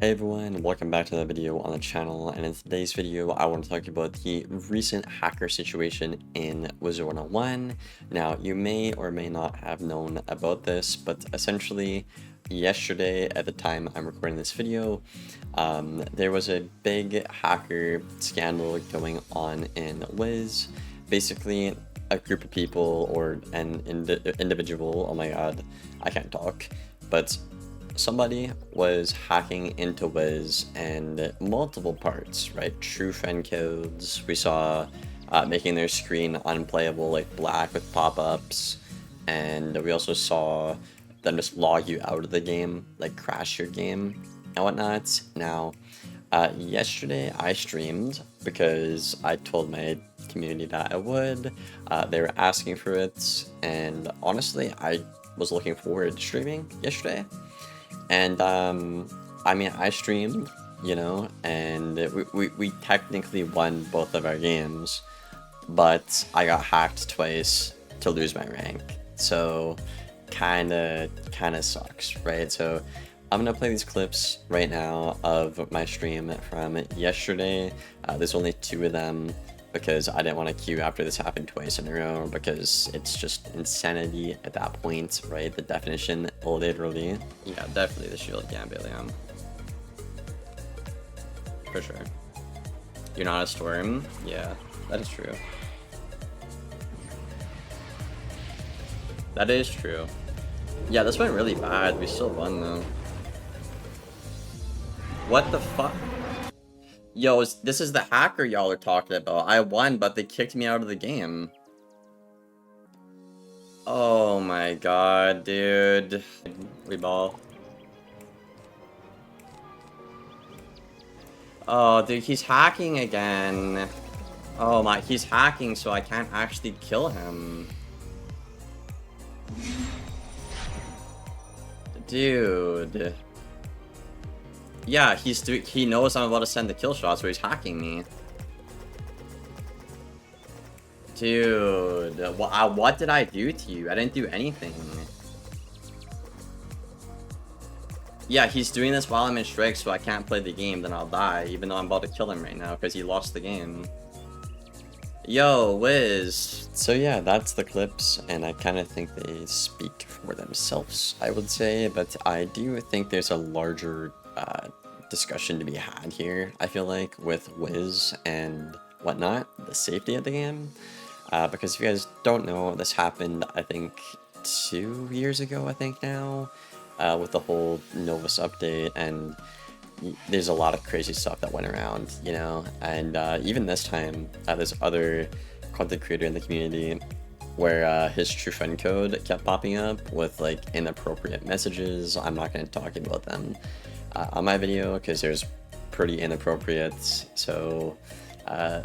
Hey everyone, welcome back to the video on the channel, and in today's video I want to talk about the recent hacker situation in Wizard101. Now, you may or may not have known about this, but essentially yesterday at the time I'm recording this video, there was a big hacker scandal going on in Wiz. Basically, a group of people or an individual, oh my god, I can't talk, but somebody was hacking into Wiz and multiple parts, right? True friend codes. We saw making their screen unplayable, like black with pop-ups. And we also saw them just log you out of the game, like crash your game and whatnot. Now, yesterday I streamed because I told my community that I would. They were asking for it, and honestly, I was looking forward to streaming yesterday. And I mean, I streamed, and we technically won both of our games, but I got hacked twice to lose my rank. So kinda sucks, right? So I'm gonna play these clips right now of my stream from yesterday. There's only 2 of them, because I didn't want to queue after this happened twice in a row, because it's just insanity at that point, right? The definition, literally. Yeah, definitely the shield Gambelium. For sure. You're not a storm? Yeah, that is true. That is true. Yeah, this went really bad. We still won, though. What the fuck? Yo, this is the hacker y'all are talking about. I won, but they kicked me out of the game. Oh my god, dude. We ball. Oh, dude, he's hacking again. Oh my, he's hacking, so I can't actually kill him. Dude. Yeah, he knows I'm about to send the kill shot, so he's hacking me. Dude, what did I do to you? I didn't do anything. Yeah, he's doing this while I'm in strike, so I can't play the game, then I'll die, even though I'm about to kill him right now, because he lost the game. Yo, Wiz. So yeah, that's the clips, and I kind of think they speak for themselves, I would say, but I do think there's a larger discussion to be had here, I feel like, with Wiz and whatnot, the safety of the game. Because if you guys don't know, this happened, I think, 2 years ago, I think now, with the whole Novus update, and there's a lot of crazy stuff that went around, and even this time, there's other content creator in the community where his true friend code kept popping up with like inappropriate messages. I'm not going to talk about them on my video because there's pretty inappropriate, so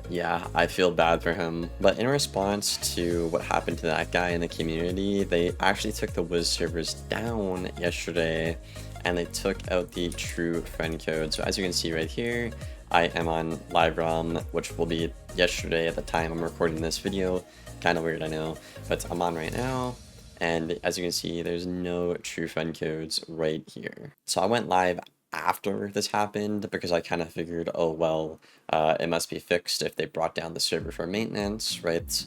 yeah, I feel bad for him. But in response to what happened to that guy in the community, they actually took the Wiz servers down yesterday, and they took out the true friend code. So as you can see right here, I am on Live Realm, which will be yesterday at the time I'm recording this video. Kind of weird, I know, but I'm on right now. And as you can see, there's no true friend codes right here. So I went live after this happened because I kind of figured, oh, well, it must be fixed if they brought down the server for maintenance, right?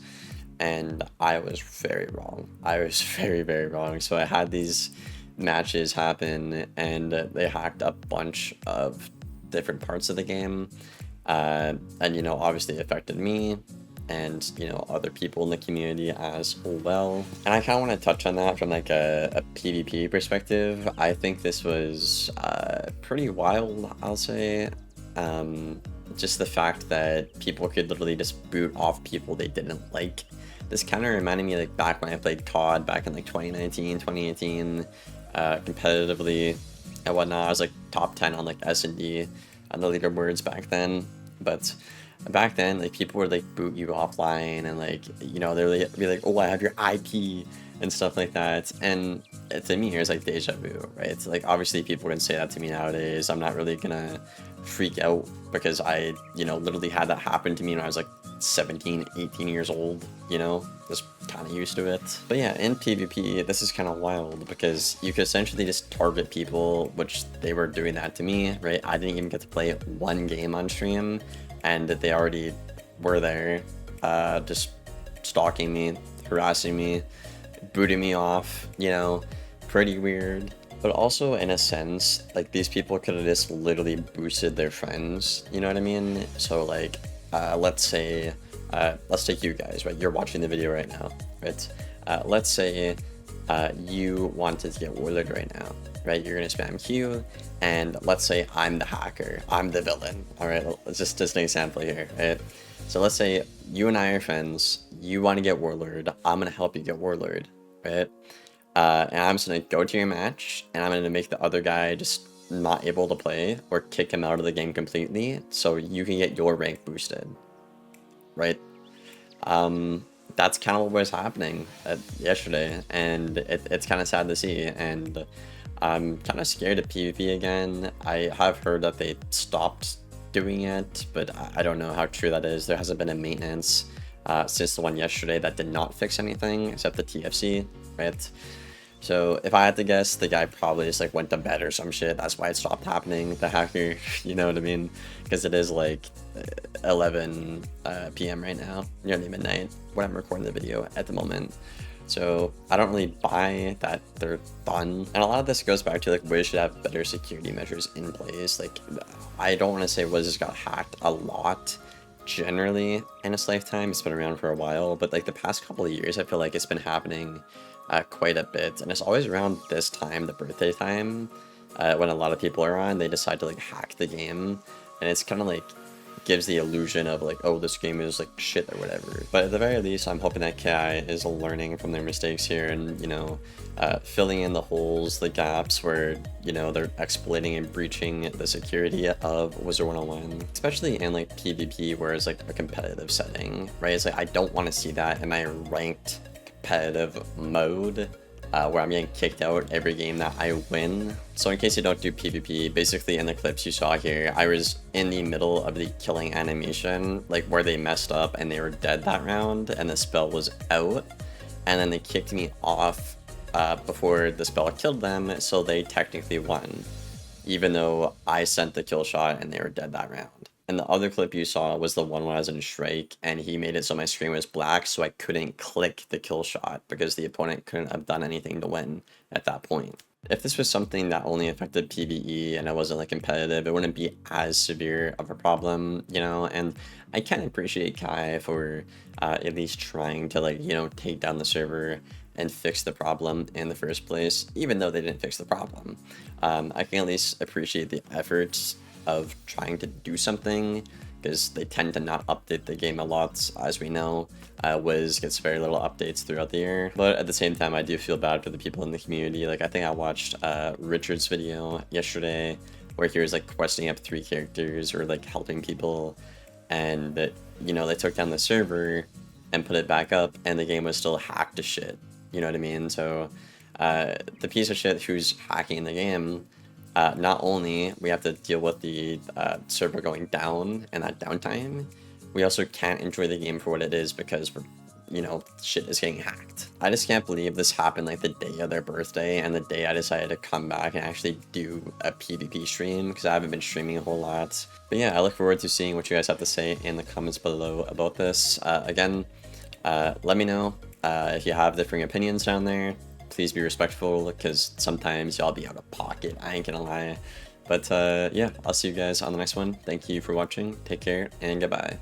And I was very wrong. I was very, very wrong. So I had these matches happen, and they hacked a bunch of different parts of the game. And, obviously it affected me, and other people in the community as well. And I kind of want to touch on that from like a PvP perspective. I think this was pretty wild, I'll say. Just the fact that people could literally just boot off people they didn't like. This kind of reminded me like back when I played COD back in like 2019, 2018, competitively and whatnot. I was like top 10 on like S&D on the leaderboards back then. But back then, like, people would like boot you offline, and like, they'd be like, oh, I have your IP and stuff like that. And to me, here's like deja vu, right? It's like, obviously people can say that to me nowadays. I'm not really gonna freak out because I literally had that happen to me when I was like 17, 18 years old, you know, just kind of used to it. But yeah, in PvP, this is kind of wild because you could essentially just target people, which they were doing that to me, right? I didn't even get to play one game on stream, and they already were there, just stalking me, harassing me, booting me off, you know, pretty weird. But also, in a sense, like, these people could have just literally boosted their friends, you know what I mean? So, like, let's say, let's take you guys, right? You're watching the video right now, right? Let's say you wanted to get Warlord right now, right? You're gonna spam Q, and let's say I'm the hacker, I'm the villain, all right? Let's just an example here, right? So let's say you and I are friends, you want to get Warlord, I'm gonna help you get Warlord, right? And I'm just gonna go to your match, and I'm gonna make the other guy just not able to play or kick him out of the game completely, so you can get your rank boosted, right? That's kind of what was happening yesterday, and it's kind of sad to see. And I'm kind of scared of PvP again. I have heard that they stopped doing it, but I don't know how true that is. There hasn't been a maintenance since the one yesterday that did not fix anything except the TFC, right? So if I had to guess, the guy probably just like went to bed or some shit. That's why it stopped happening, the hacker, you know what I mean? Because it is like 11 p.m. right now, nearly midnight, when I'm recording the video at the moment. So I don't really buy that they're done. And a lot of this goes back to like Wiz should have better security measures in place. Like, I don't want to say Wiz has got hacked a lot generally in its lifetime. It's been around for a while, but like the past couple of years, I feel like it's been happening quite a bit, and it's always around this time, the birthday time, when a lot of people are on, they decide to like hack the game, and it's kind of like gives the illusion of like, oh, this game is like shit or whatever. But at the very least, I'm hoping that KI is learning from their mistakes here, and you know, filling in the holes, the gaps where, you know, they're exploiting and breaching the security of Wizard101, especially in like PvP, where it's like a competitive setting, right? It's like I don't want to see that in my ranked competitive mode, where I'm getting kicked out every game that I win. So in case you don't do PvP, basically in the clips you saw here, I was in the middle of the killing animation, like where they messed up and they were dead that round and the spell was out, and then they kicked me off before the spell killed them, so they technically won, even though I sent the kill shot and they were dead that round. And the other clip you saw was the one when I was in Shrike, and he made it so my screen was black, so I couldn't click the kill shot because the opponent couldn't have done anything to win at that point. If this was something that only affected PvE and it wasn't like competitive, it wouldn't be as severe of a problem, you know. And I can appreciate Kai for at least trying to, like, you know, take down the server and fix the problem in the first place, even though they didn't fix the problem. I can at least appreciate the efforts of trying to do something, because they tend to not update the game a lot, as we know. Wiz gets very little updates throughout the year, but at the same time, I do feel bad for the people in the community. Like, I think I watched Richard's video yesterday, where he was like questing up 3 characters or like helping people, and you know, they took down the server and put it back up, and the game was still hacked to shit. You know what I mean? So the piece of shit who's hacking the game, not only we have to deal with the server going down and that downtime, we also can't enjoy the game for what it is because we're, you know, shit is getting hacked. I just can't believe this happened like the day of their birthday and the day I decided to come back and actually do a PvP stream, because I haven't been streaming a whole lot. But yeah, I look forward to seeing what you guys have to say in the comments below about this. Again, let me know if you have differing opinions down there. Please be respectful, because sometimes y'all be out of pocket, I ain't gonna lie. But yeah, I'll see you guys on the next one. Thank you for watching, take care, and goodbye.